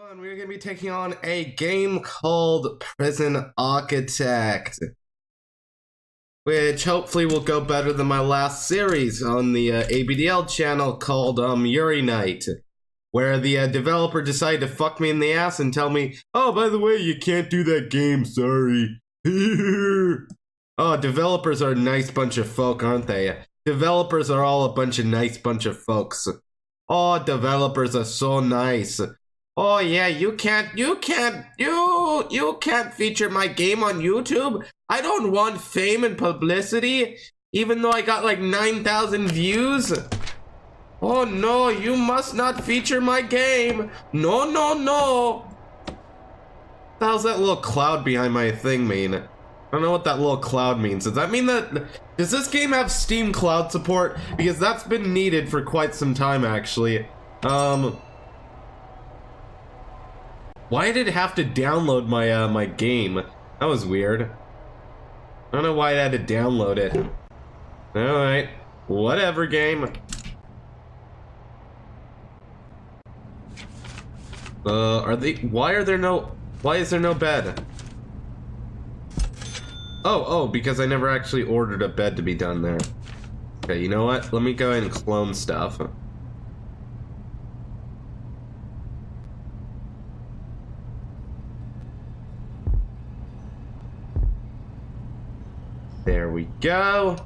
everyone, we're going to be taking on a game called Prison Architect, which hopefully will go better than my last series on the ABDL channel called Yuri Night, where the developer decided to fuck me in the ass and tell me, oh, by the way, you can't do that game, sorry. Oh, developers are a nice bunch of folk, aren't they? Developers are all a bunch of nice bunch of folks. Oh, developers are so nice. Oh yeah, you can't feature my game on YouTube. I don't want fame and publicity, even though I got like 9,000 views. Oh no, you must not feature my game. No, no, no. What the hell's that little cloud behind my thing mean? I don't know what that little cloud means. Does that mean that... Does this game have Steam Cloud support? Because that's been needed for quite some time, actually. Why did it have to download my, my game? That was weird. I don't know why it had to download it. Alright. Whatever, game. Why is there no bed? Oh, because I never actually ordered a bed to be done there. Okay, you know what? Let me go ahead and clone stuff. There we go.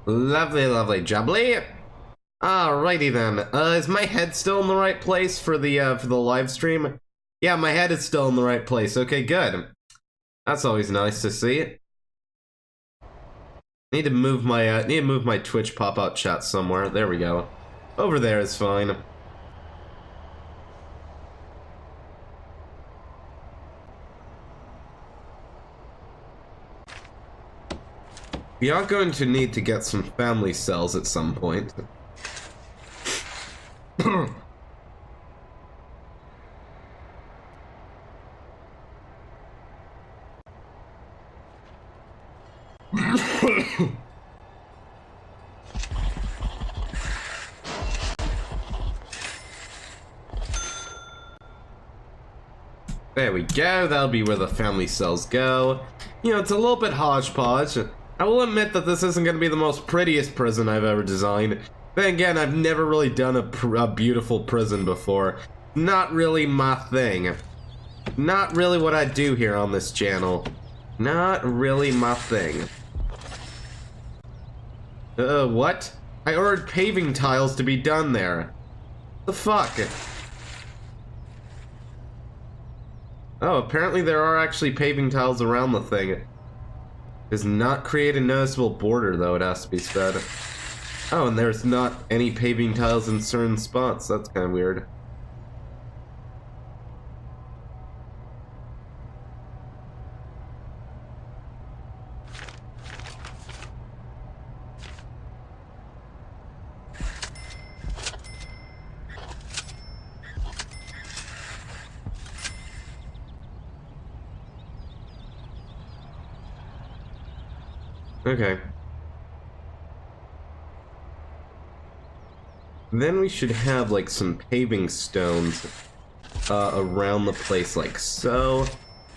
Lovely, lovely, jubbly. Alrighty then. Is my head still in the right place for the live stream? Yeah, my head is still in the right place. Okay, good. That's always nice to see. Need to move my Twitch pop-out chat somewhere. There we go. Over there is fine. We are going to need to get some family cells at some point. There we go, that'll be where the family cells go. You know, it's a little bit hodgepodge. I will admit that this isn't going to be the most prettiest prison I've ever designed. Then again, I've never really done a beautiful prison before. Not really my thing. Not really what I do here on this channel. Not really my thing. What? I ordered paving tiles to be done there. The fuck? Oh, apparently there are actually paving tiles around the thing. Does not create a noticeable border, though, it has to be said. Oh, and there's not any paving tiles in certain spots. That's kind of weird. Okay. Then we should have like some paving stones around the place like so.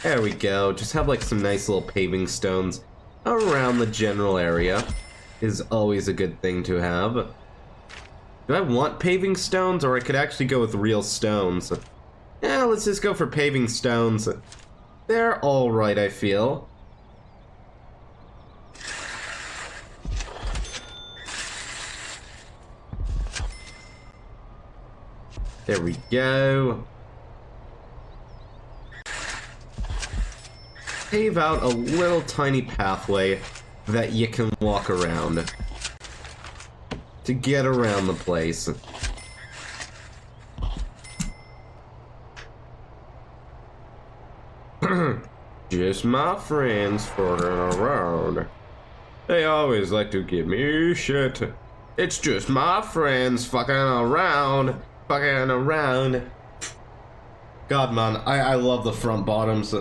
There we go. Just have like some nice little paving stones around the general area is always a good thing to have. Do I want paving stones, or I could actually go with real stones? Yeah, let's just go for paving stones. They're alright, I feel. There we go. Pave out a little tiny pathway that you can walk around to get around the place. Just my friends fucking around. They always like to give me shit. It's just my friends fucking around. Fucking around. God, man, I love the front bottoms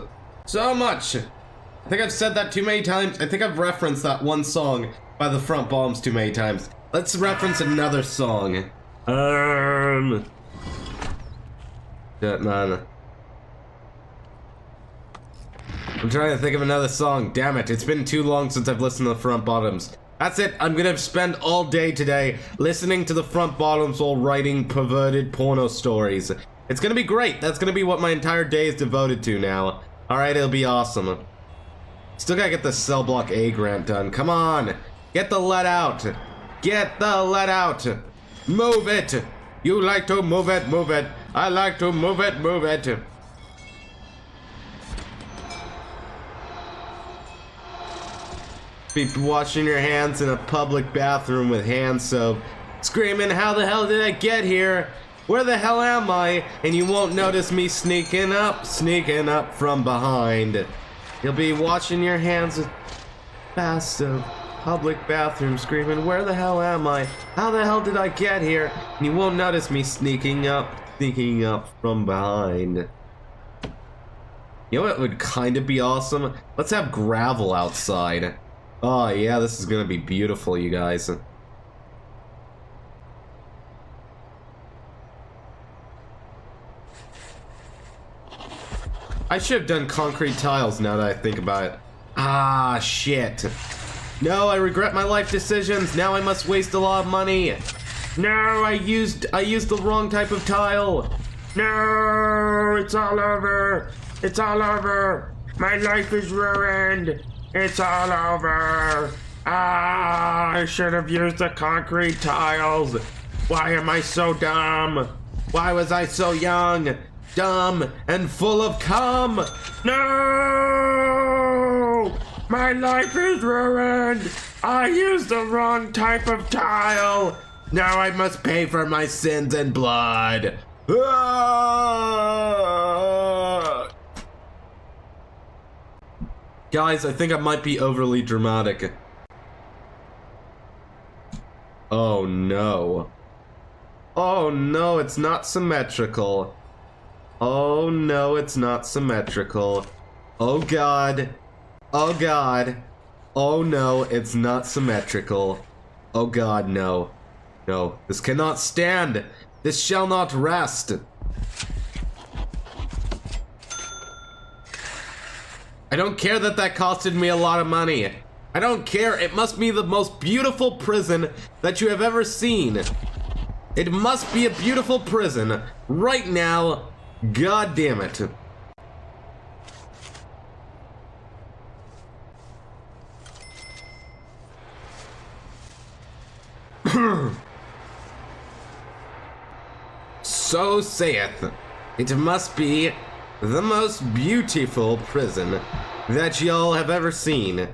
so much. I think I've said that too many times. I think I've referenced that one song by the front bottoms too many times. Let's reference another song. Man. I'm trying to think of another song. Damn it, it's been too long since I've listened to the Front Bottoms. That's it, I'm gonna spend all day today listening to the Front Bottoms while writing perverted porno stories. It's gonna be great. That's gonna be what my entire day is devoted to now. Alright, it'll be awesome. Still gotta get the cell block A grant done. Come on! Get the lead out! Get the lead out! Move it! You like to move it, move it! I like to move it, move it! Be washing your hands in a public bathroom with hand soap, screaming, how the hell did I get here? Where the hell am I? And you won't notice me sneaking up from behind. You'll be washing your hands with bath soap, public bathroom, screaming, where the hell am I? How the hell did I get here? And you won't notice me sneaking up from behind. You know what would kind of be awesome? Let's have gravel outside. Oh yeah, this is gonna be beautiful, you guys. I should have done concrete tiles now that I think about it. Ah, shit. No, I regret my life decisions. Now I must waste a lot of money. No, I used the wrong type of tile. No, it's all over. It's all over. My life is ruined. It's all over. Ah, I should have used the concrete tiles. Why am I so dumb? Why was I so young, dumb, and full of cum? No! My life is ruined. I used the wrong type of tile. Now I must pay for my sins in blood. Ah! Guys, I think I might be overly dramatic. Oh no. Oh no, it's not symmetrical. Oh no, it's not symmetrical. Oh god. Oh god. Oh no, it's not symmetrical. Oh god, no. No, this cannot stand. This shall not rest. I don't care that that costed me a lot of money. I don't care. It must be the most beautiful prison that you have ever seen. It must be a beautiful prison right now. God damn it. So saith, it must be the most beautiful prison that y'all have ever seen.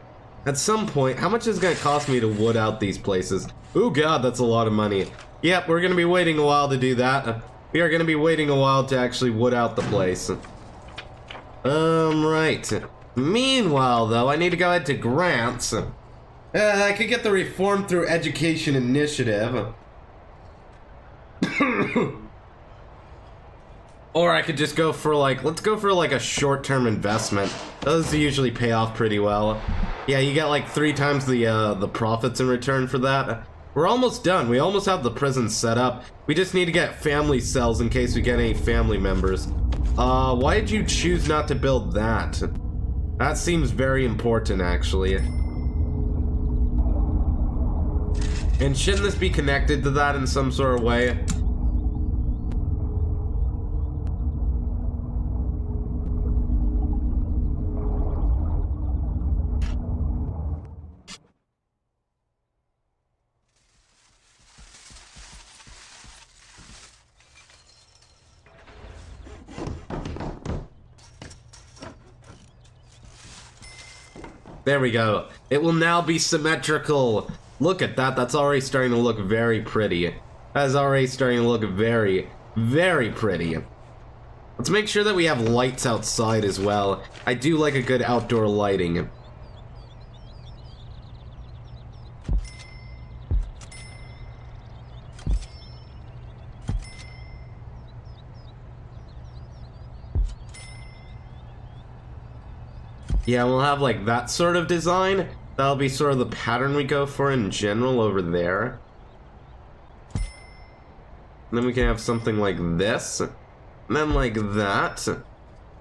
At some point, how much is it gonna cost me to wood out these places? Oh god, that's a lot of money. Yep, we're gonna be waiting a while to do that. We are gonna be waiting a while to actually wood out the place. Right. Meanwhile, though, I need to go ahead to grants. I could get the Reform Through Education Initiative. Or I could just go for let's go for a short-term investment. Those usually pay off pretty well. Yeah, you get like 3 times the profits in return for that. We're almost done. We almost have the prison set up. We just need to get family cells in case we get any family members. Why did you choose not to build that? That seems very important, actually. And shouldn't this be connected to that in some sort of way? There we go. It will now be symmetrical. Look at that. That's already starting to look very pretty. That is already starting to look very, very pretty. Let's make sure that we have lights outside as well. I do like a good outdoor lighting. Yeah, we'll have like that sort of design. That'll be sort of the pattern we go for in general over there. then we can have something like this. And then like that.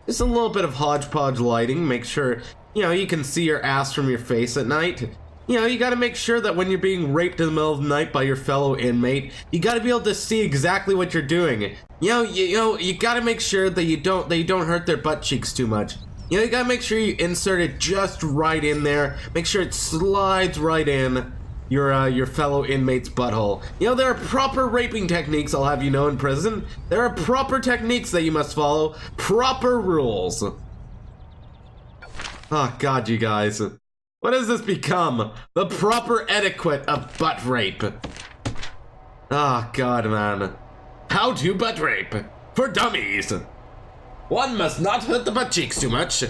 Just a little bit of hodgepodge lighting. Make sure, you know, you can see your ass from your face at night. You know, you gotta make sure that when you're being raped in the middle of the night by your fellow inmate, you gotta be able to see exactly what you're doing. You gotta make sure that you don't hurt their butt cheeks too much. You know, you gotta make sure you insert it just right in there. Make sure it slides right in your fellow inmate's butthole. You know, there are proper raping techniques, I'll have you know, in prison. There are proper techniques that you must follow. Proper rules. Oh, God, you guys. What has this become? The proper etiquette of butt rape. Oh, God, man. How to butt rape for dummies. One must not hurt the butt cheeks too much.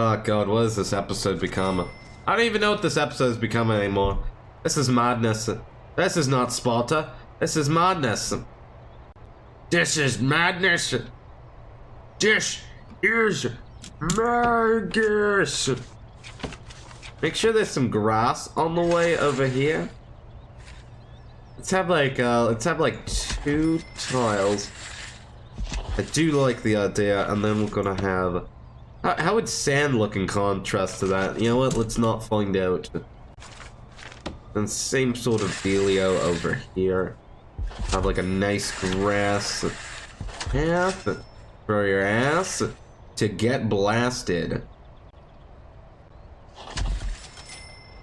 Oh, God, what has this episode become? I don't even know what this episode has become anymore. This is madness. This is not Sparta. This is madness. This is madness. This is madness. Make sure there's some grass on the way over here. Let's have like 2 tiles. I do like the idea, and then we're gonna have. How would sand look in contrast to that? You know what? Let's not find out. And same sort of dealio over here. Have like a nice grass path for your ass to get blasted.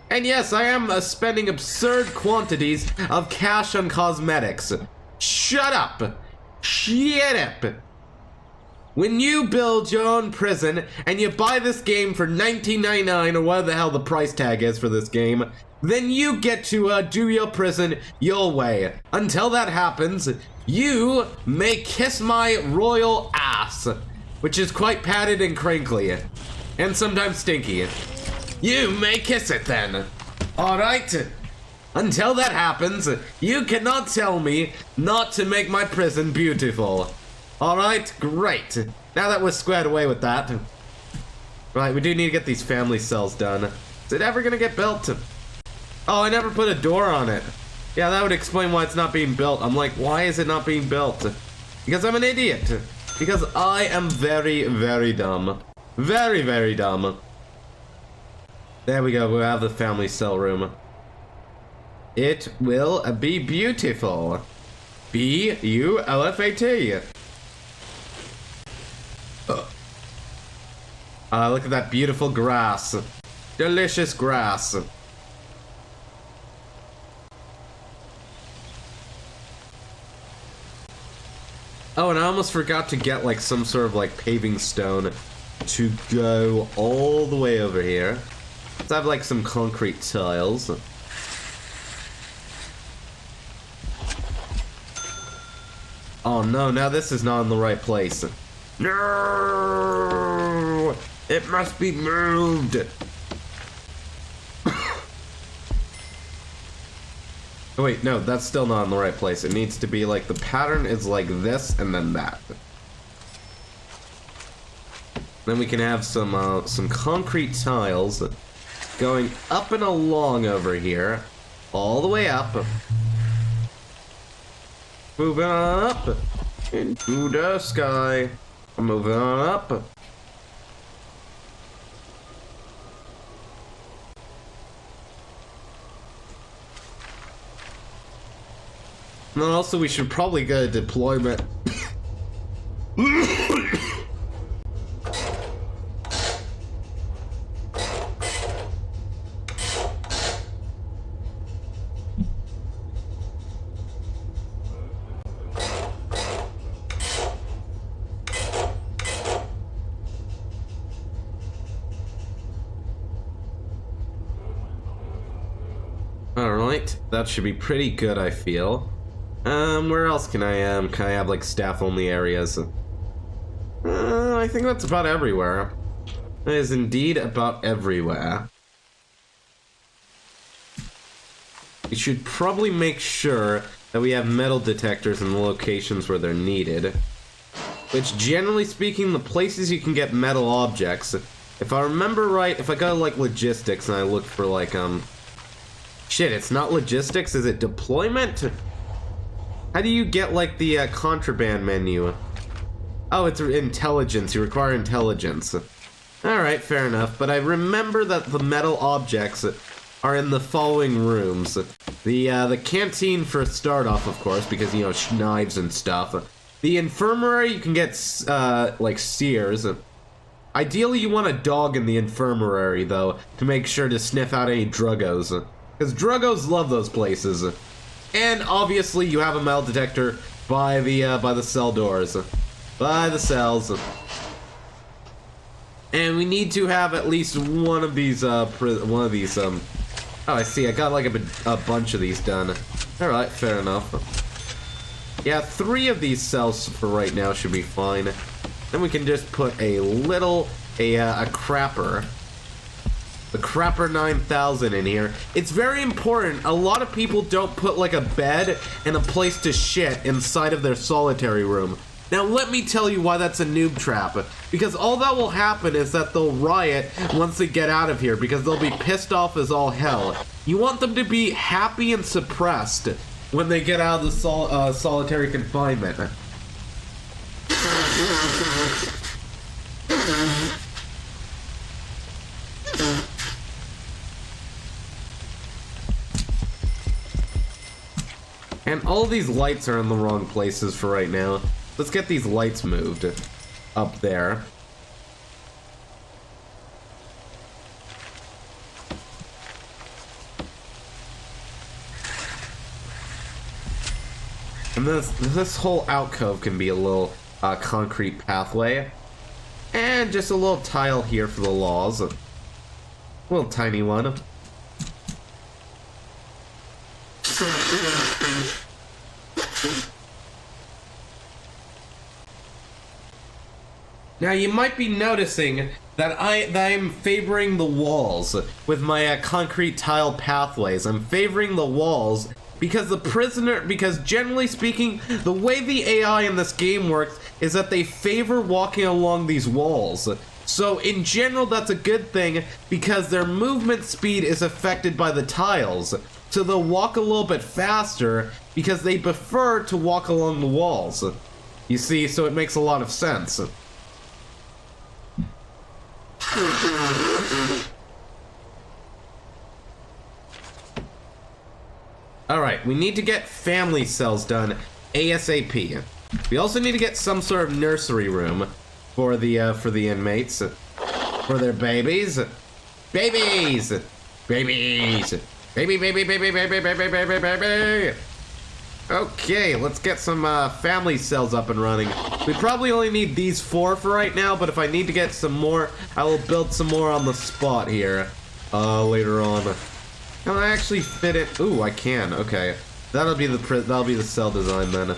And yes, I am spending absurd quantities of cash on cosmetics. Shut up! Shut up! When you build your own prison and you buy this game for $19.99 or whatever the hell the price tag is for this game, then you get to do your prison your way. Until that happens, you may kiss my royal ass, which is quite padded and crinkly, and sometimes stinky. You may kiss it then. Alright? Until that happens, you cannot tell me not to make my prison beautiful. Alright, great. Now that we're squared away with that. Right, we do need to get these family cells done. Is it ever gonna get built? Oh, I never put a door on it. Yeah, that would explain why it's not being built. I'm like, why is it not being built? Because I'm an idiot. Because I am very, very dumb. Very, very dumb. There we go, we have the family cell room. It will be beautiful. B-U-L-F-A-T. Look at that beautiful grass. Delicious grass. Oh, and I almost forgot to get like some sort of like paving stone to go all the way over here. Let's have like some concrete tiles. Oh no, now this is not in the right place. No! It must be moved! Oh wait, no, that's still not in the right place. It needs to be like, the pattern is like this and then that. Then we can have some concrete tiles going up and along over here, all the way up. Moving on up into the sky. Moving on up. And then also we should probably get a deployment. Alright, that should be pretty good, I feel. Where else can I have like staff only areas? I think that's about everywhere. That is indeed about everywhere. We should probably make sure that we have metal detectors in the locations where they're needed. Which, generally speaking, the places you can get metal objects If I remember right, if I go to, like, logistics and I look for, like, shit, it's not logistics, is it deployment? How do you get, like, the, contraband menu? Oh, it's intelligence. You require intelligence. Alright, fair enough. But I remember that the metal objects are in the following rooms. The canteen for a start off, of course, because, you know, knives and stuff. The infirmary, you can get, like, sears. Ideally, you want a dog in the infirmary, though, to make sure to sniff out any druggos. Because druggos love those places. And, obviously, you have a metal detector by the cell doors. By the cells. And we need to have at least one of these, oh, I see, I got, like, a bunch of these done. Alright, fair enough. Yeah, 3 of these cells for right now should be fine. Then we can just put a crapper. The Crapper 9000 in here. It's very important. A lot of people don't put, like, a bed and a place to shit inside of their solitary room. Now, let me tell you why that's a noob trap. Because all that will happen is that they'll riot once they get out of here, because they'll be pissed off as all hell. You want them to be happy and suppressed when they get out of the solitary confinement. And all these lights are in the wrong places for right now. Let's get these lights moved up there. And this whole alcove can be a little concrete pathway. And just a little tile here for the laws. A little tiny one. Now you might be noticing that I'm favoring the walls with my concrete tile pathways. I'm favoring the walls because because generally speaking, the way the AI in this game works is that they favor walking along these walls. So in general, that's a good thing because their movement speed is affected by the tiles. So they'll walk a little bit faster because they prefer to walk along the walls. You see, so it makes a lot of sense. Alright, we need to get family cells done ASAP. We also need to get some sort of nursery room for the inmates. For their babies. Babies! Babies! Baby, baby, baby, baby, baby, baby, baby! Okay, let's get some family cells up and running. We probably only need these 4 for right now, but if I need to get some more, I will build some more on the spot here later on. Can I actually fit it? Ooh, I can. Okay, that'll be the cell design then.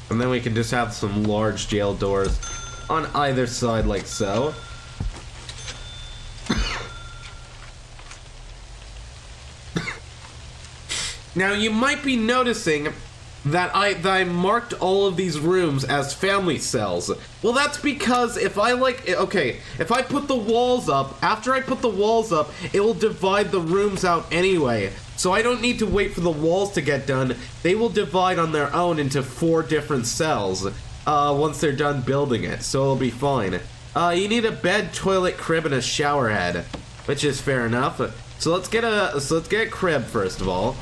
And then we can just have some large jail doors on either side like so. Now you might be noticing that I marked all of these rooms as family cells. Well, that's because if I if I put the walls up, after I put the walls up, it will divide the rooms out anyway. So I don't need to wait for the walls to get done. They will divide on their own into 4 different cells once they're done building it, so it'll be fine. You need a bed, toilet, crib, and a shower head, which is fair enough. So let's get a crib first of all.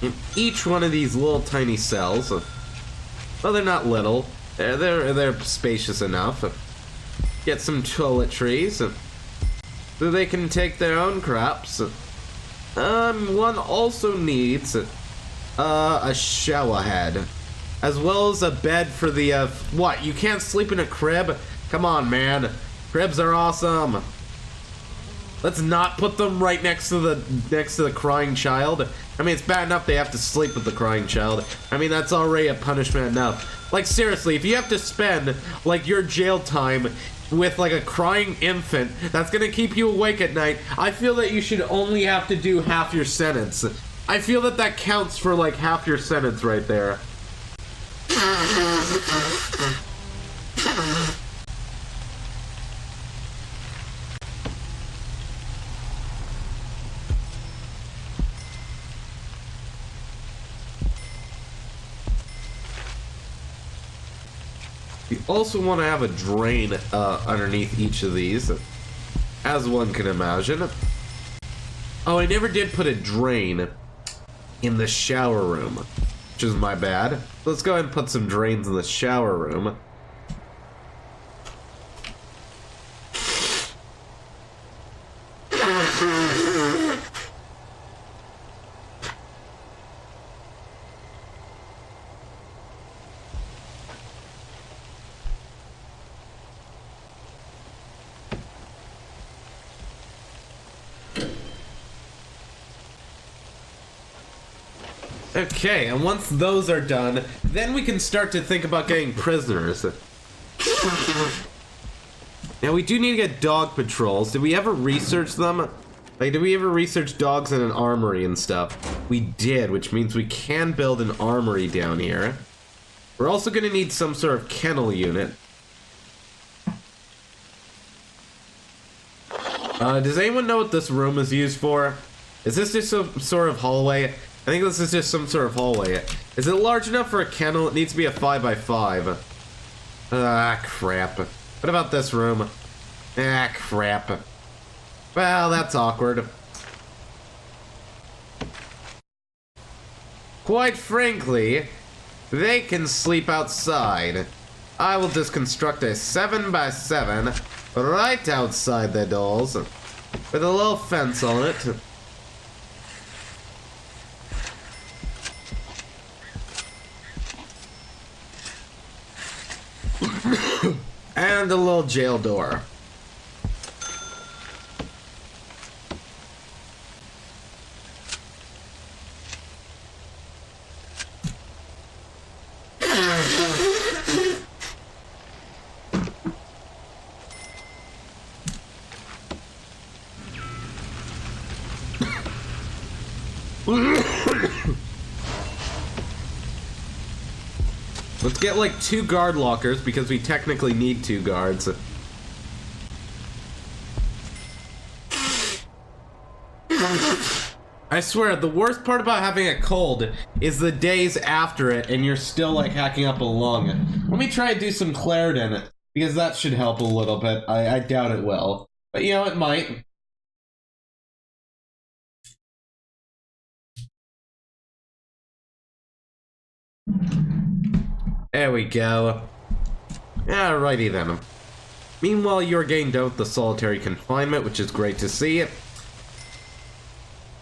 In each one of these little tiny cells, well, they're not little. They're spacious enough. Get some toiletries, so they can take their own craps. One also needs a shower head, as well as a bed for the what? You can't sleep in a crib? Come on, man. Cribs are awesome. Let's not put them right next to the crying child. I mean, it's bad enough they have to sleep with the crying child. I mean, that's already a punishment enough. Like, seriously, if you have to spend, like, your jail time with like a crying infant that's gonna keep you awake at night, I feel that you should only have to do half your sentence. I feel that that counts for like half your sentence right there. You also want to have a drain underneath each of these, as one can imagine. Oh, I never did put a drain in the shower room, which is my bad. Let's go ahead and put some drains in the shower room. Okay, and once those are done, then we can start to think about getting prisoners. Now, we do need to get dog patrols. Did we ever research them? Like, did we ever research dogs in an armory and stuff? We did, which means we can build an armory down here. We're also going to need some sort of kennel unit. Does anyone know what this room is used for? Is this just some sort of hallway? I think this is just some sort of hallway. Is it large enough for a kennel? It needs to be a 5x5. Ah, crap. What about this room? Ah, crap. Well, that's awkward. Quite frankly, they can sleep outside. I will just construct a 7x7 right outside the doors with a little fence on it. And a little jail door. Let's get like 2 guard lockers because we technically need 2 guards. I swear, the worst part about having a cold is the days after it and you're still like hacking up a lung. Let me try and do some Claritin because that should help a little bit. I doubt it will, but you know, it might. There we go. Alrighty then. Meanwhile, you're getting done with the solitary confinement, which is great to see.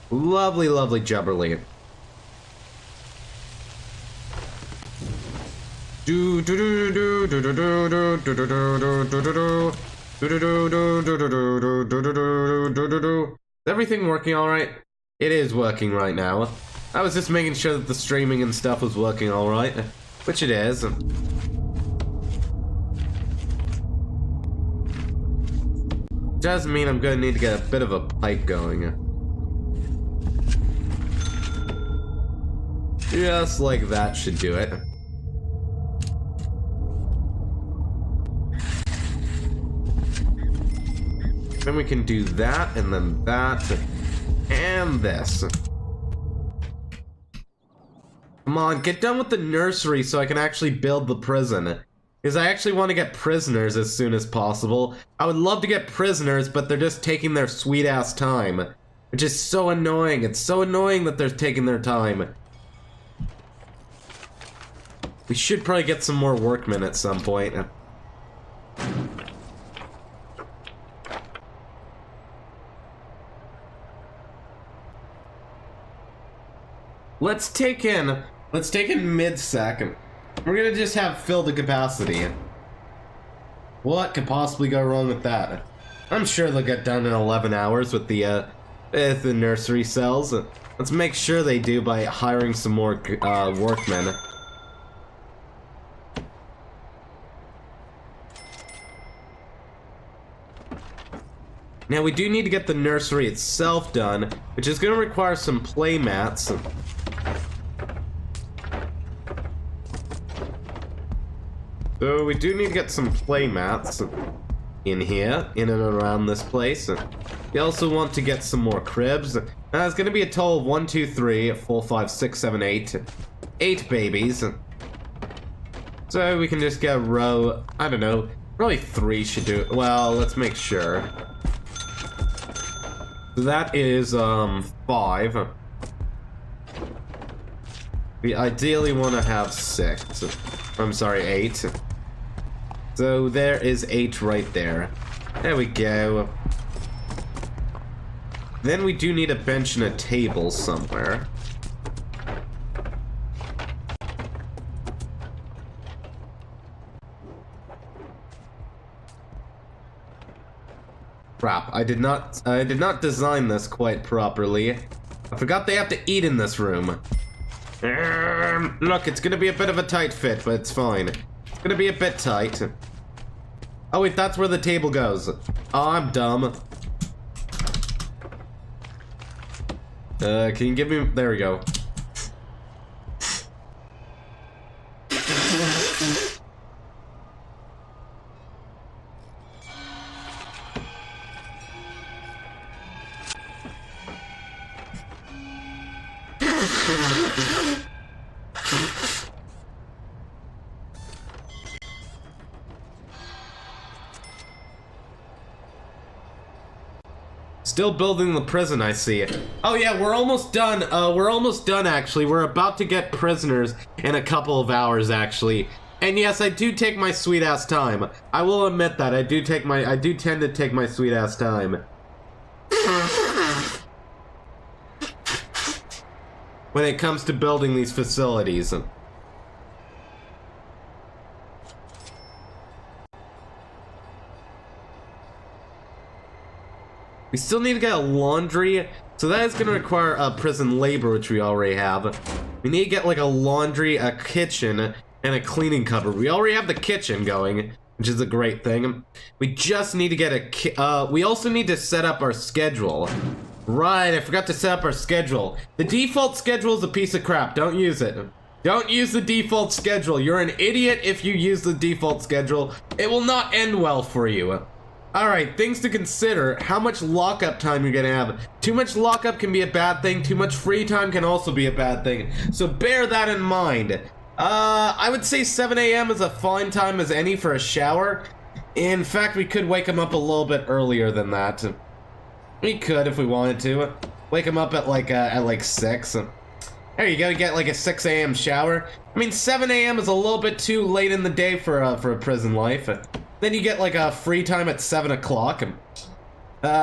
Lovely, lovely jubberly. Is everything working alright? It is working right now. I was just making sure that the streaming and stuff was working alright. Which it is. Does mean I'm gonna need to get a bit of a pipe going. Just like that should do it. Then we can do that, and then that, and this. Come on, get done with the nursery so I can actually build the prison. Because I actually want to get prisoners as soon as possible. I would love to get prisoners, but they're just taking their sweet-ass time. Which is so annoying. It's so annoying that they're taking their time. We should probably get some more workmen at some point. Let's take in mid-sec. We're gonna just have fill the capacity. What could possibly go wrong with that? I'm sure they'll get done in 11 hours with the nursery cells. Let's make sure they do by hiring some more workmen. Now we do need to get the nursery itself done, which is going to require some play mats. So we do need to get some play mats in here, in and around this place. We also want to get some more cribs. Now it's going to be a total of 1, 2, 3, 4, 5, 6, 7, 8. 8 babies. So we can just get a row, I don't know, probably 3 should do it. Well, let's make sure. So that is 5. We ideally want to have 6. I'm sorry, 8. So there is 8 right there. There we go. Then we do need a bench and a table somewhere. Crap, I did not design this quite properly. I forgot they have to eat in this room. Look, it's gonna be a bit of a tight fit, but it's fine. It's gonna be a bit tight. Oh wait, that's where the table goes. Oh, I'm dumb. Can you give me... There we go. Still building the prison, I see. Oh yeah, we're almost done. We're almost done, actually. We're about to get prisoners in a couple of hours, actually. And yes, I do take my sweet-ass time. I will admit that. I do tend to take my sweet-ass time. When it comes to building these facilities. We still need to get a laundry, so that is going to require a prison labor, which we already have. We need to get like a laundry, a kitchen, and a cleaning cupboard. We already have the kitchen going, which is a great thing. We just need to get a we also need to set up our schedule. Right, I forgot to set up our schedule. The default schedule is a piece of crap. Don't use it. Don't use the default schedule. You're an idiot if you use the default schedule. It will not end well for you. Alright, things to consider. How much lockup time you're gonna have. Too much lockup can be a bad thing. Too much free time can also be a bad thing. So bear that in mind. I would say 7 a.m. is a fine time as any for a shower. In fact, we could wake him up a little bit earlier than that. We could if we wanted to. Wake him up at like 6. There you go, get like a 6 a.m. shower. I mean, 7 a.m. is a little bit too late in the day for a prison life. Then you get like a free time at 7 o'clock.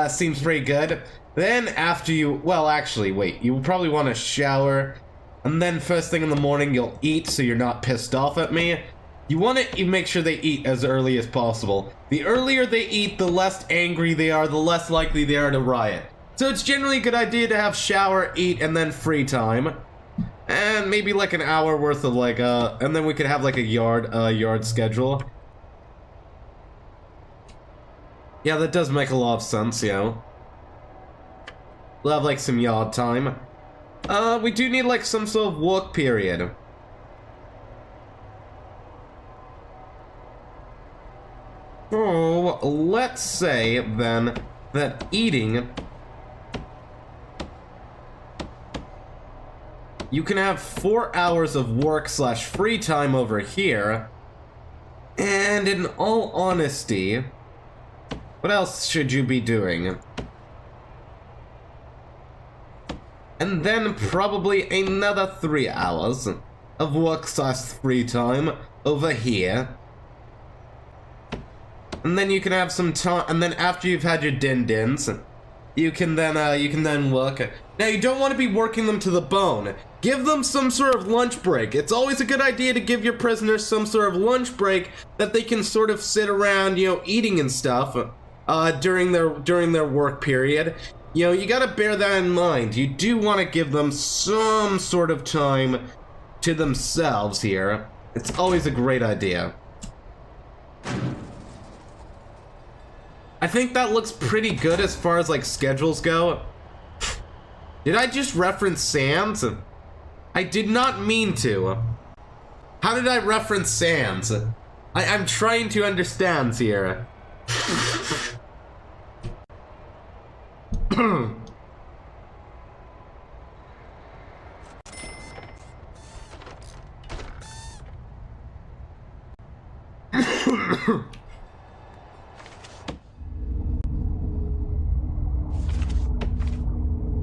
Seems pretty good. Then after you, well actually, wait, you probably want to shower. And then first thing in the morning you'll eat so you're not pissed off at me. You want to make sure they eat as early as possible. The earlier they eat, the less angry they are, the less likely they are to riot. So it's generally a good idea to have shower, eat, and then free time. And maybe like an hour worth of like, and then we could have like a yard schedule. Yeah, that does make a lot of sense, you know. We'll have like some yard time. We do need like some sort of work period. Oh, let's say then that eating, you can have 4 hours of work / free time over here. And in all honesty, what else should you be doing? And then probably another 3 hours of work / free time over here. And then you can have some time, and then after you've had your din-dins, you can then work. Now you don't want to be working them to the bone. Give them some sort of lunch break. It's always a good idea to give your prisoners some sort of lunch break that they can sort of sit around, you know, eating and stuff during their work period. You know, you gotta bear that in mind. You do want to give them some sort of time to themselves here. It's always a great idea. I think that looks pretty good as far as like schedules go. Did I just reference Sans? I did not mean to. How did I reference Sans? I'm trying to understand here.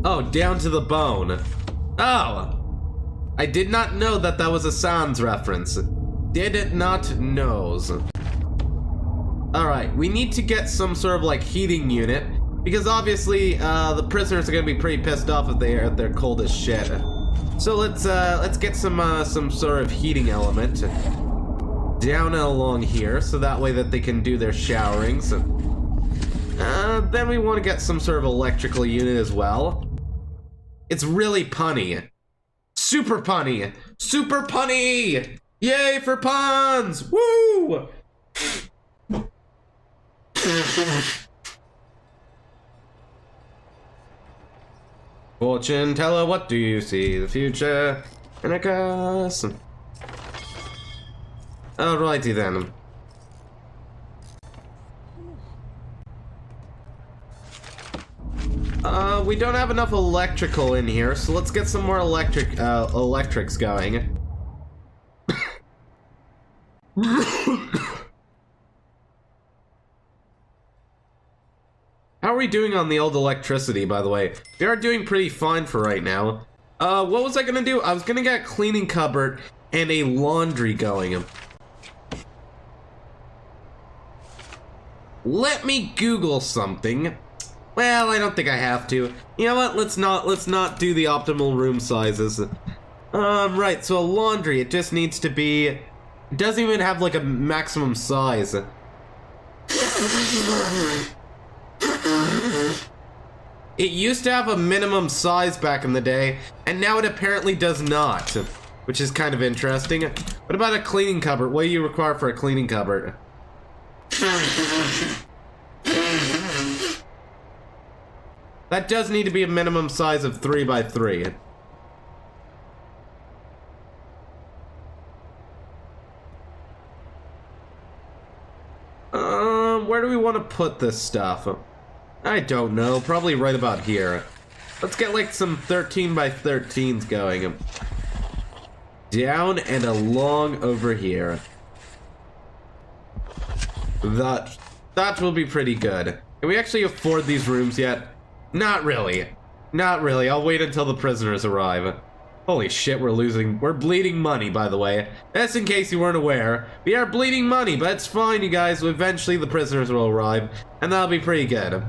Oh, down to the bone. Oh! I did not know that that was a Sans reference. Did it not knows. Alright, we need to get some sort of like heating unit, because obviously the prisoners are gonna be pretty pissed off if they're cold as shit. So let's get some sort of heating element down and along here, so that way that they can do their showerings. Then we want to get some sort of electrical unit as well. It's really punny. Super punny! Super punny! Yay for puns! Woo! Fortune teller, what do you see? The future in a curse. Alrighty then. We don't have enough electrical in here, so let's get some more electrics going. How are we doing on the old electricity, by the way? We are doing pretty fine for right now. What was I gonna do? I was gonna get a cleaning cupboard and a laundry going. Let me Google something. Well, I don't think I have to. You know what? Let's not do the optimal room sizes. Right, so a laundry, it just needs to be... It doesn't even have like a maximum size. It used to have a minimum size back in the day, and now it apparently does not. Which is kind of interesting. What about a cleaning cupboard? What do you require for a cleaning cupboard? That does need to be a minimum size of 3 by 3. Where do we want to put this stuff? I don't know, probably right about here. Let's get like some 13 by 13s going. Down and along over here. That will be pretty good. Can we actually afford these rooms yet? Not really. Not really. I'll wait until the prisoners arrive. Holy shit, we're bleeding money, by the way. That's in case you weren't aware. We are bleeding money, but it's fine, you guys. Eventually the prisoners will arrive, and that'll be pretty good.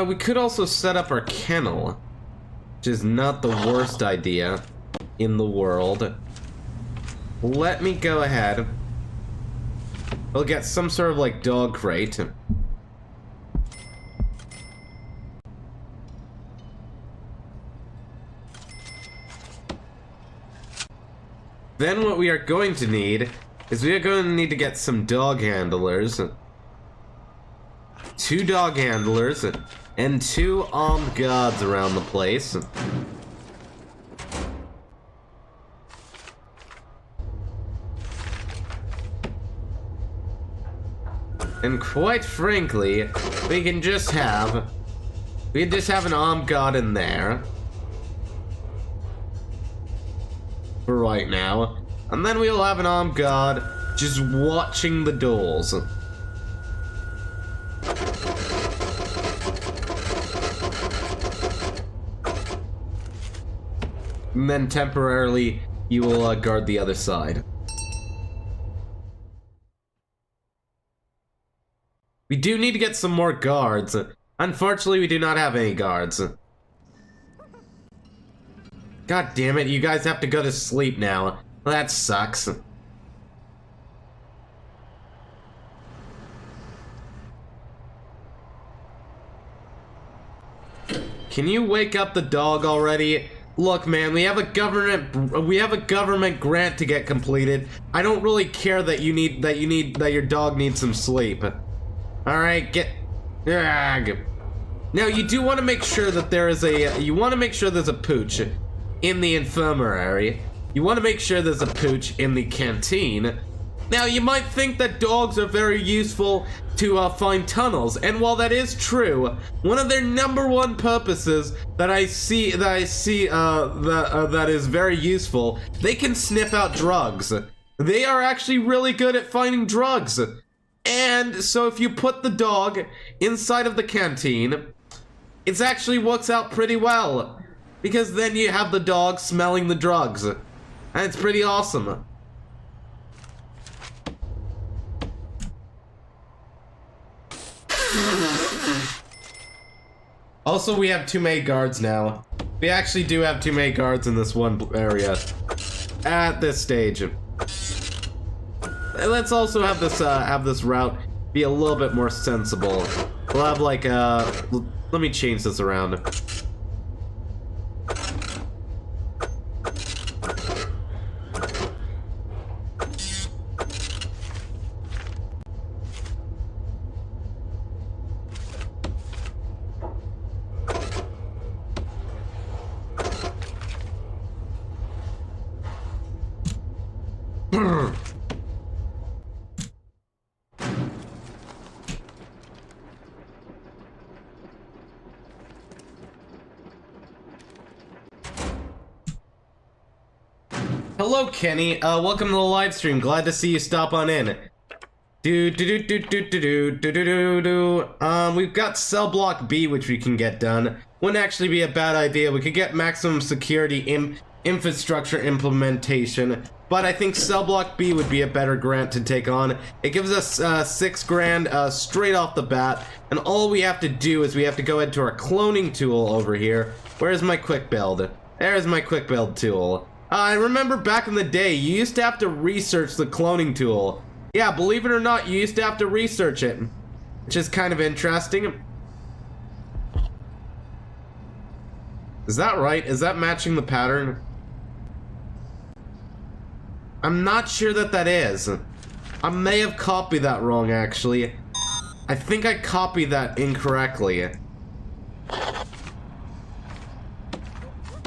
We could also set up our kennel, which is not the worst idea in the world. Let me go ahead. We'll get some sort of like dog crate. Then what we are going to need is we are going to need to get some dog handlers. 2 dog handlers and 2 armed guards around the place. And quite frankly, we can just have an armed guard in there for right now, and then we'll have an armed guard just watching the doors. And then temporarily, you will guard the other side. We do need to get some more guards. Unfortunately, we do not have any guards. God damn it, you guys have to go to sleep now. Well, that sucks. can you wake up the dog already? Look, man, we have a government grant to get completed. I don't really care that your dog needs some sleep. All right, get. Now you do want to make sure that there's a pooch in the infirmary. You want to make sure there's a pooch in the canteen. Now you might think that dogs are very useful to find tunnels, and while that is true, one of their number one purposes that is very useful, they can sniff out drugs. They are actually really good at finding drugs. And so if you put the dog inside of the canteen, it actually works out pretty well, because then you have the dog smelling the drugs, and it's pretty awesome. Also, we have too many guards now. We actually do have too many guards in this one area at this stage. Let's also have this route be a little bit more sensible. We'll have like let me change this around. Hello, Kenny. Welcome to the live stream. Glad to see you stop on in. We've got cell block B, which we can get done. Wouldn't actually be a bad idea. We could get maximum security infrastructure implementation, but I think cell block B would be a better grant to take on. It gives us 6 grand straight off the bat, and all we have to do is we have to go into our cloning tool over here. Where's my quick build? There's my quick build tool. I remember back in the day, you used to have to research the cloning tool. Yeah, believe it or not, you used to have to research it, which is kind of interesting. Is that right? Is that matching the pattern? I'm not sure that is. I may have copied that wrong, actually. I think I copied that incorrectly.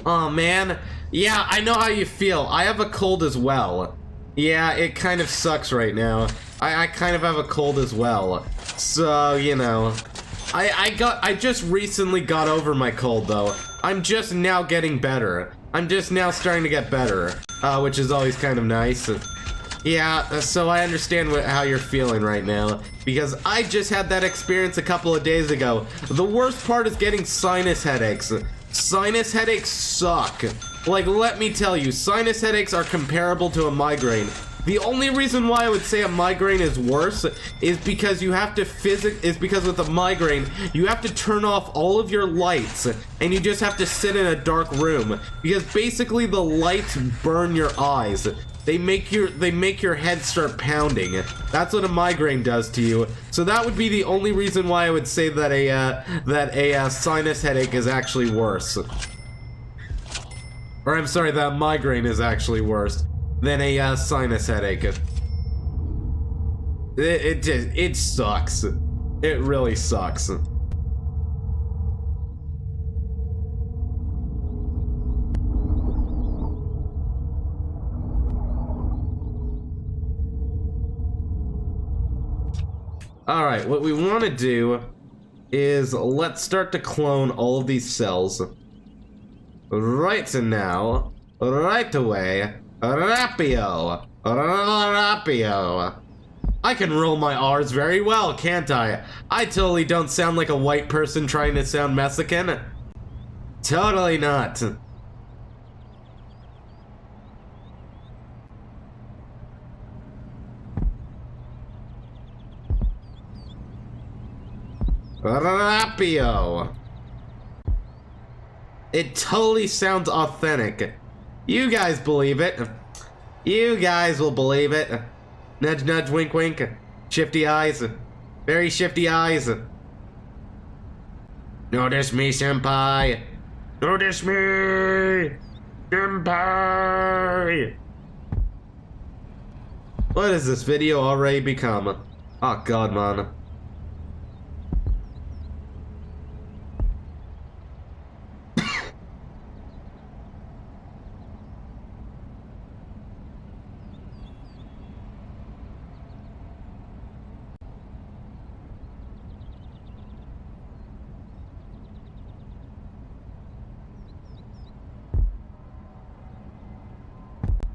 Oh, man. Yeah, I know how you feel. I have a cold as well. Yeah, it kind of sucks right now. I kind of have a cold as well. So, you know. I just recently got over my cold, though. I'm just now getting better. I'm just now starting to get better, which is always kind of nice. Yeah, so I understand how you're feeling right now, because I just had that experience a couple of days ago. The worst part is getting sinus headaches. Sinus headaches suck. Like, let me tell you, sinus headaches are comparable to a migraine. The only reason why I would say a migraine is worse is because you have to because with a migraine, you have to turn off all of your lights, and you just have to sit in a dark room, because basically the lights burn your eyes. They make your head start pounding. That's what a migraine does to you. So that would be the only reason why I would say that a sinus headache is actually worse. Or I'm sorry, that migraine is actually worse than a sinus headache. It sucks. It really sucks. Alright, what we want to do is let's start to clone all of these cells. Right now, right away, rapio, rapio. I can roll my R's very well, can't I? I totally don't sound like a white person trying to sound Mexican. Totally not. Rapio. It totally sounds authentic. You guys believe it. You guys will believe it. Nudge, nudge, wink, wink. Shifty eyes. Very shifty eyes. Notice me, senpai! Notice me! Senpai! What has this video already become? Oh god, man.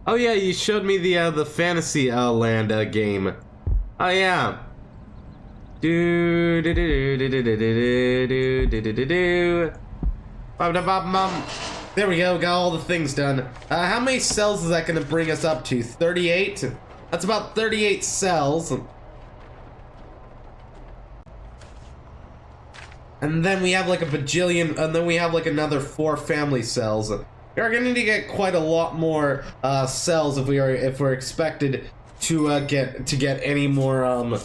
Oh yeah, you showed me the fantasy land game. Oh yeah. Do do do do do do do do do do do do. There we go, got all the things done. How many cells is that gonna bring us up to? 38? That's about 38 cells. And then we have like a bajillion, and then we have like another 4 family cells. We're gonna need to get quite a lot more cells if we're expected to get any more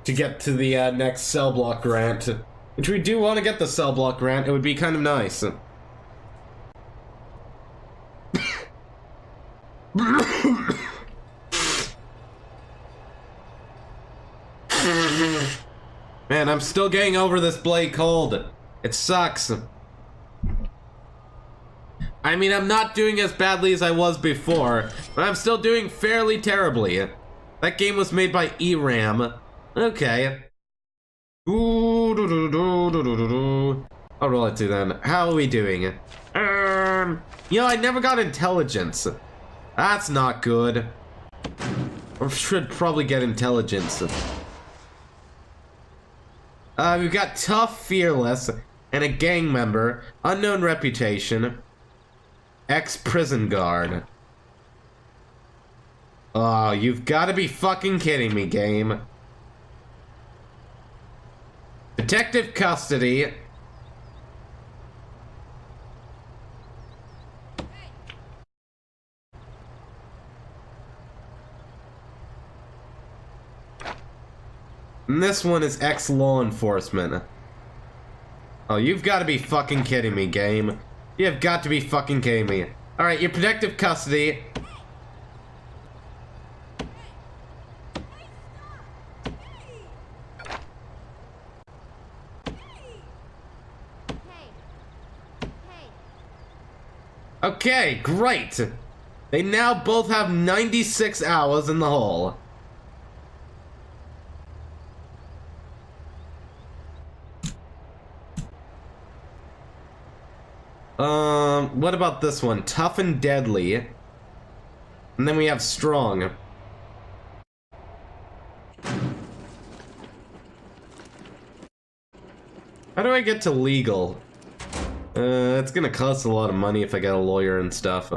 to get to the next cell block grant, which we do want to get the cell block grant. It would be kind of nice. Man, I'm still getting over this blade cold. It sucks. I mean, I'm not doing as badly as I was before, but I'm still doing fairly terribly. That game was made by ERAM. Okay. I'll roll it to then. How are we doing? You know, I never got intelligence. That's not good. Or should probably get intelligence. We've got tough, fearless, and a gang member, unknown reputation. Ex-prison guard. Oh, you've got to be fucking kidding me, game. Detective custody. And this one is ex-law enforcement. Oh, you've got to be fucking kidding me, game. You have got to be fucking kidding me. Alright, your protective custody. Okay, great. They now both have 96 hours in the hole. What about this one? Tough and deadly. And then we have strong. How do I get to legal? It's gonna cost a lot of money if I get a lawyer and stuff.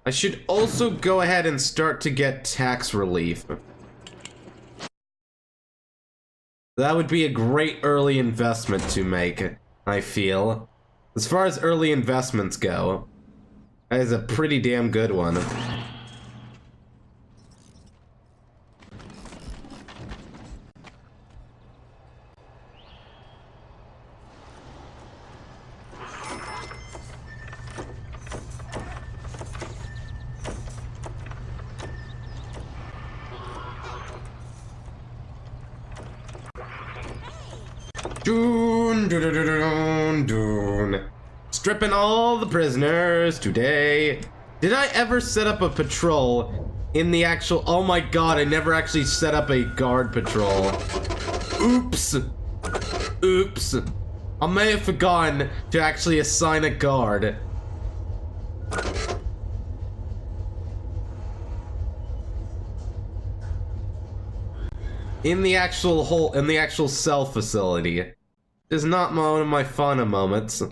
I should also go ahead and start to get tax relief. That would be a great early investment to make, I feel. As far as early investments go, that is a pretty damn good one. Doon, doon, doon, doon, doon. Stripping all the prisoners today. Did I ever set up a patrol in the actual... Oh my god, I never actually set up a guard patrol. Oops. Oops. I may have forgotten to actually assign a guard. In the actual cell facility. It is not one of my fun moments.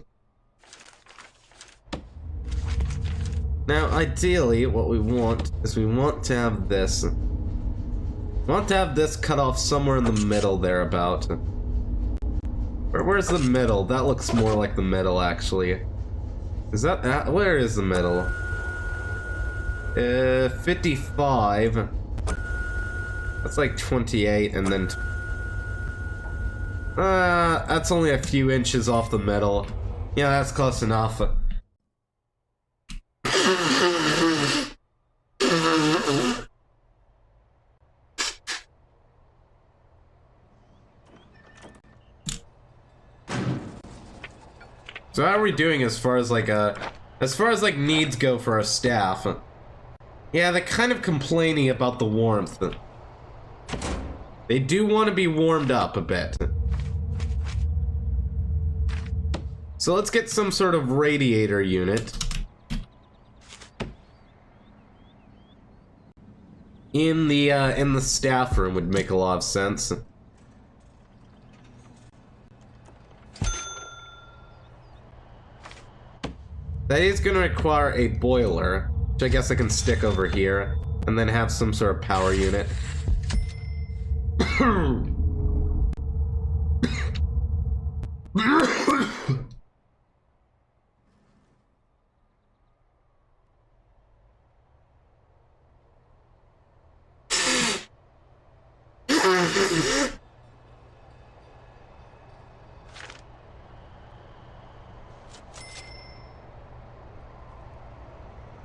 Now, ideally, what we want is we want to have this. We want to have this cut off somewhere in the middle thereabout. Where's the middle? That looks more like the middle, actually. Is that where is the middle? 55. That's like 28, and then... That's only a few inches off the middle. Yeah, that's close enough. So how are we doing as far as like needs go for our staff? Yeah, they're kind of complaining about the warmth. They do want to be warmed up a bit. So let's get some sort of radiator unit. In the staff room would make a lot of sense. That is going to require a boiler, which I guess I can stick over here, and then have some sort of power unit.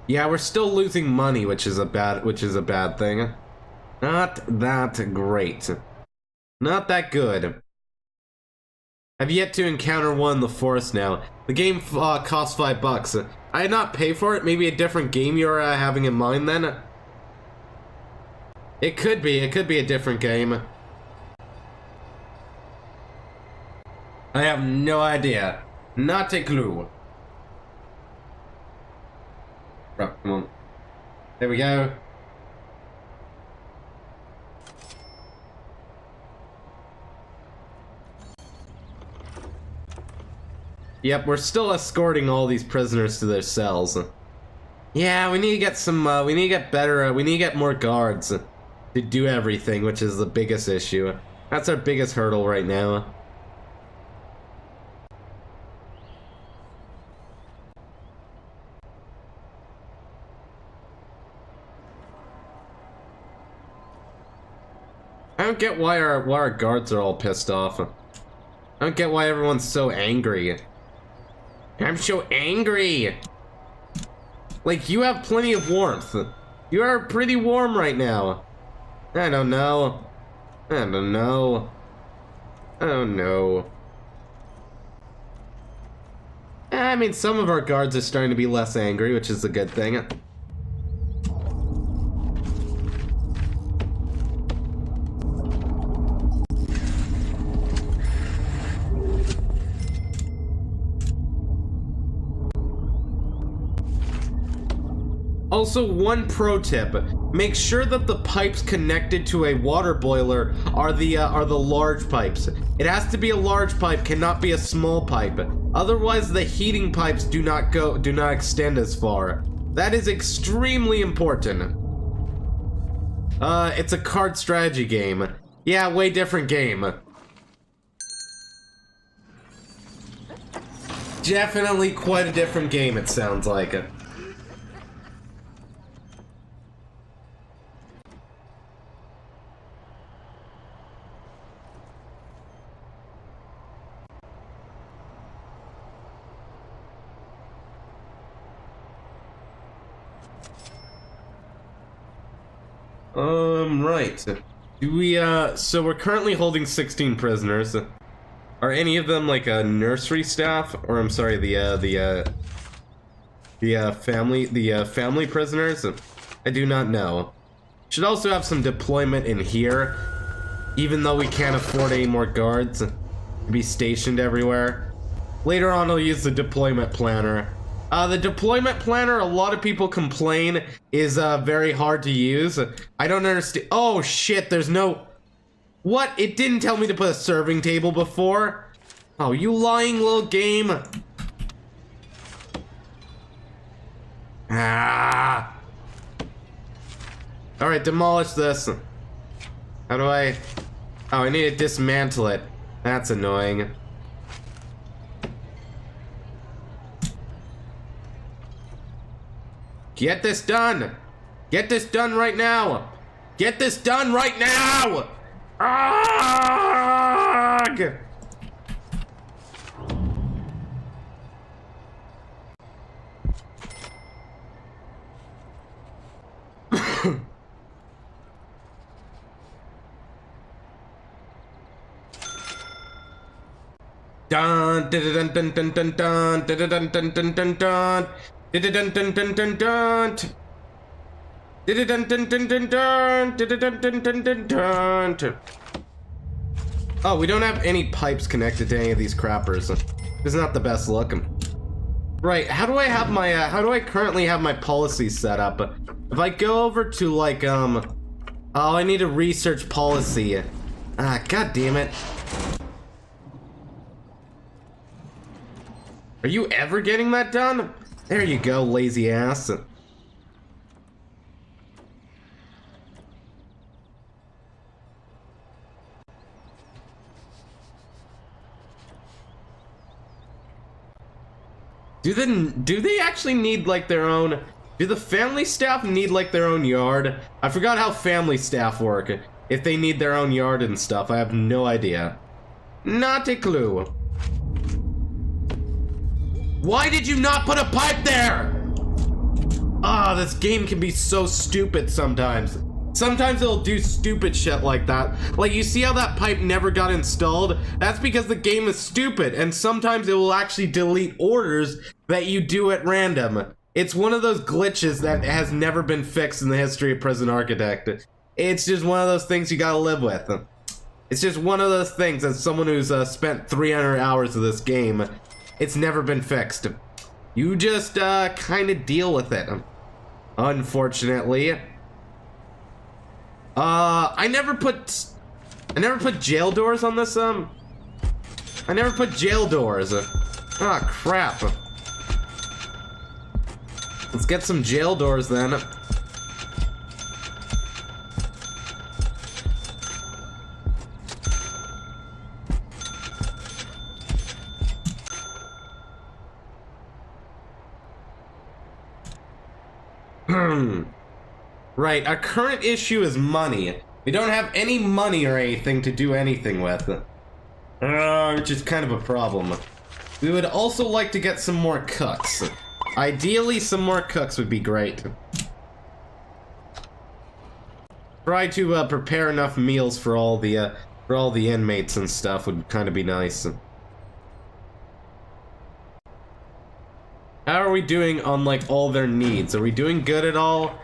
Yeah, we're still losing money, which is a bad thing. Not that great. Not that good. I've yet to encounter one in the forest now. The game costs $5. I did not pay for it. Maybe a different game you're having in mind then? It could be a different game. I have no idea. Not a clue. Right, come on. There we go. Yep, we're still escorting all these prisoners to their cells. Yeah, we need to get some, we need to get better, we need to get more guards to do everything, which is the biggest issue. That's our biggest hurdle right now. I don't get why our guards are all pissed off. I don't get why everyone's so angry. I'm so angry! Like, you have plenty of warmth. You are pretty warm right now. I don't know. I don't know. Oh no. I mean, some of our guards are starting to be less angry, which is a good thing. Also, one pro tip: make sure that the pipes connected to a water boiler are the large pipes. It has to be a large pipe, cannot be a small pipe. Otherwise, the heating pipes do not extend as far. That is extremely important. It's a card strategy game. Yeah, way different game. Definitely quite a different game, it sounds like. Right. Do we, so we're currently holding 16 prisoners. Are any of them, like, nursery staff? Or, I'm sorry, the family prisoners? I do not know. Should also have some deployment in here, even though we can't afford any more guards to be stationed everywhere. Later on, I'll use the deployment planner. The deployment planner, a lot of people complain, is very hard to use. I don't understand. Oh shit, there's no... What? It didn't tell me to put a serving table before? Oh, you lying little game. Ah. Alright, demolish this. How do I... Oh, I need to dismantle it. That's annoying. Get this done! Get this done right now! Get this done right now! Arrgh! Dun dun dun dun dun dun dun dun dun dun dun dun dun dun dun dun dun. Oh, we don't have any pipes connected to any of these crappers. This is not the best look. Right, how do I currently have my policies set up? If I go over to like, oh, I need to research policy. Ah, god damn it. Are you ever getting that done? There you go, lazy ass. Do they actually need like their own? Do the family staff need like their own yard? I forgot how family staff work. If they need their own yard and stuff, I have no idea. Not a clue. Why did you not put a pipe there? Ah, this game can be so stupid sometimes. Sometimes it'll do stupid shit like that. Like, you see how that pipe never got installed? That's because the game is stupid, and sometimes it will actually delete orders that you do at random. It's one of those glitches that has never been fixed in the history of Prison Architect. It's just one of those things you gotta live with. It's just one of those things, as someone who's spent 300 hours of this game, it's never been fixed. You just kind of deal with it, unfortunately. I never put jail doors on this, I never put jail doors. Ah, crap. Let's get some jail doors then. Right, our current issue is money. We don't have any money or anything to do anything with. Which is kind of a problem. We would also like to get some more cooks. Ideally, some more cooks would be great. Try to prepare enough meals for all the inmates and stuff would kind of be nice. How are we doing on like all their needs? Are we doing good at all?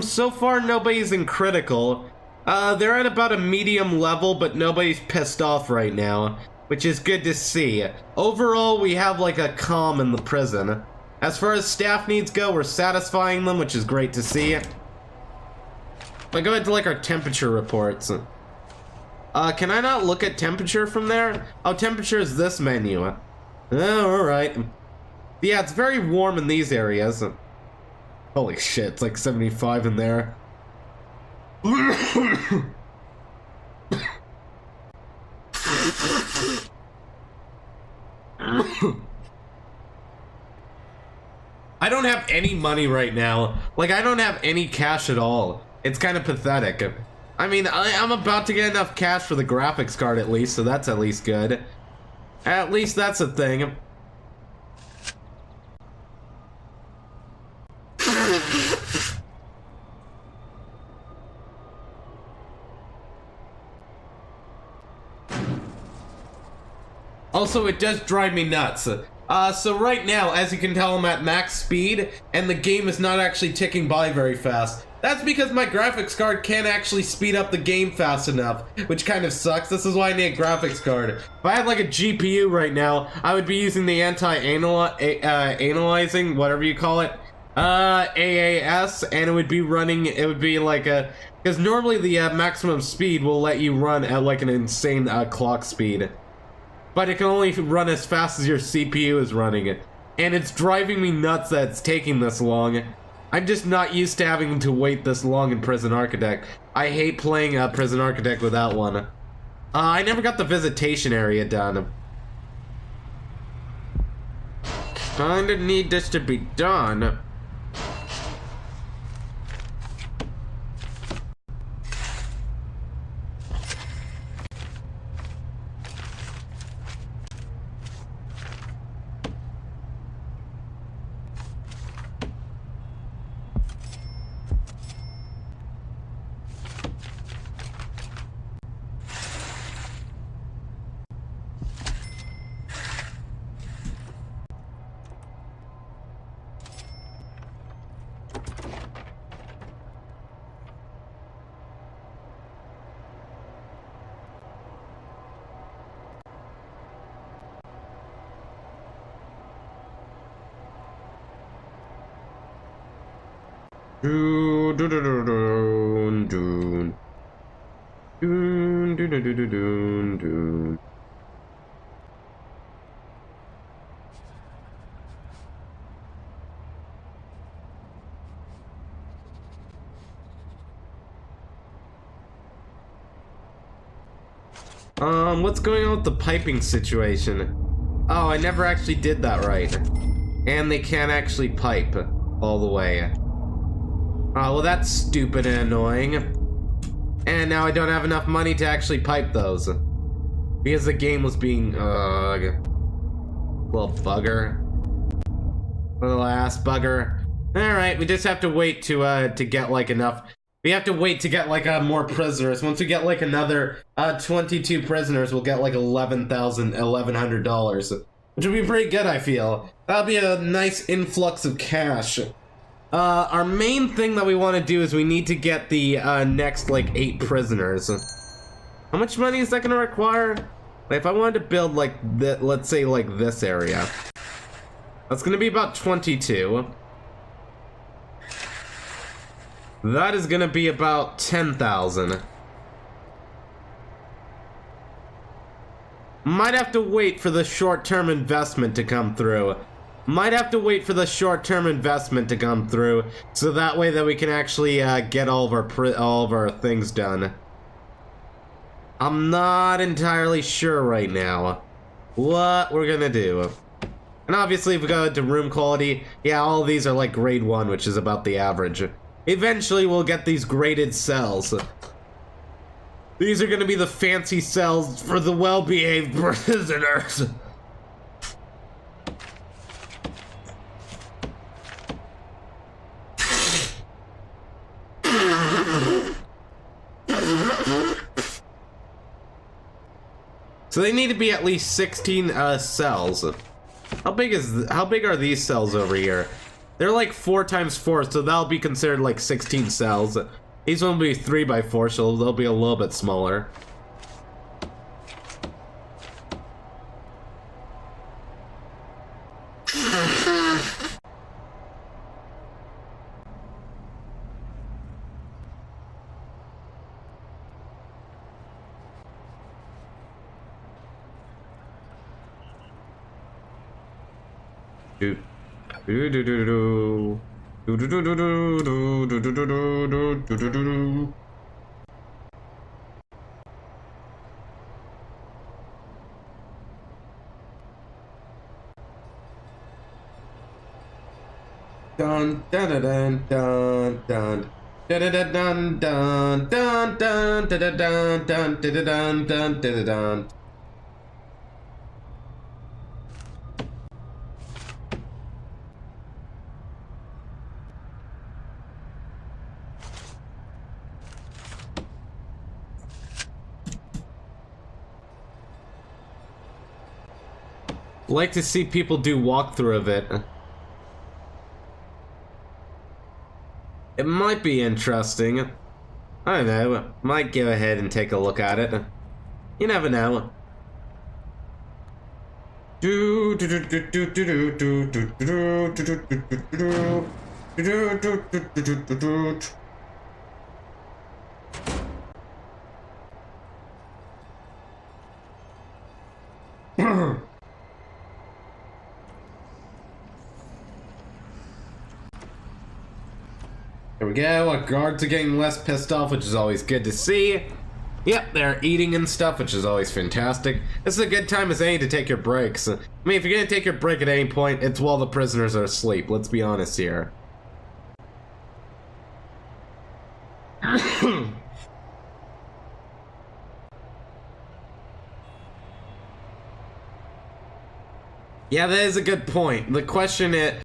So far nobody's in critical. They're at about a medium level, but nobody's pissed off right now, which is good to see. Overall, we have like a calm in the prison. As far as staff needs go, we're satisfying them, which is great to see. I go into like our temperature reports. Can I not look at temperature from there? Oh, temperature is this menu. Oh, alright. Yeah, it's very warm in these areas. Holy shit, it's like 75 in there. I don't have any money right now. Like, I don't have any cash at all. It's kind of pathetic. I mean, I'm about to get enough cash for the graphics card at least, so that's at least good. At least that's a thing. Also, it does drive me nuts. So right now, as you can tell, I'm at max speed, and the game is not actually ticking by very fast. That's because my graphics card can't actually speed up the game fast enough, which kind of sucks. This is why I need a graphics card. If I had like a GPU right now, I would be using the analyzing, whatever you call it, AAS, and it would be running, it would be like a, because normally the maximum speed will let you run at like an insane clock speed. But it can only run as fast as your CPU is running it. And it's driving me nuts that it's taking this long. I'm just not used to having to wait this long in Prison Architect. I hate playing Prison Architect without one. I never got the visitation area done. Kinda need this to be done. Doon, doon, doon, doon, doon. Doon, doon, doon, doon, doon, doon. What's going on with the piping situation? Oh, I never actually did that right. And they can't actually pipe all the way. Oh, well, that's stupid and annoying. And now I don't have enough money to actually pipe those. Because the game was being, little bugger. Little ass bugger. Alright, we just have to wait to get, like, enough. We have to wait to get, like, more prisoners. Once we get, like, another, 22 prisoners, we'll get, like, $11,100. Which would be pretty good, I feel. That'll be a nice influx of cash. Our main thing that we want to do is we need to get the, next, like, 8 prisoners. How much money is that gonna require? Like, if I wanted to build, like, let's say, like, this area. That's gonna be about 22. That is gonna be about 10,000. Might have to wait for the short-term investment to come through. So that way that we can actually get all of our things done. I'm not entirely sure right now what we're gonna do. And obviously if we go into room quality, yeah, all of these are like grade 1, which is about the average. Eventually we'll get these graded cells. These are gonna be the fancy cells for the well-behaved prisoners. So they need to be at least 16 cells. How big are these cells over here? They're like 4 times 4, so that'll be considered like 16 cells. These will be 3 by 4, so they'll be a little bit smaller. Dun dun dun dun dun dun dun dun dun dun dun dun dun dun dun dun dun dun. Like to see people do walkthrough of it. It might be interesting. I don't know. Might go ahead and take a look at it. You never know. There we go, our guards are getting less pissed off, which is always good to see. Yep, they're eating and stuff, which is always fantastic. This is a good time as any to take your breaks. I mean, if you're gonna take your break at any point, it's while the prisoners are asleep, let's be honest here. Yeah, that is a good point. The question is,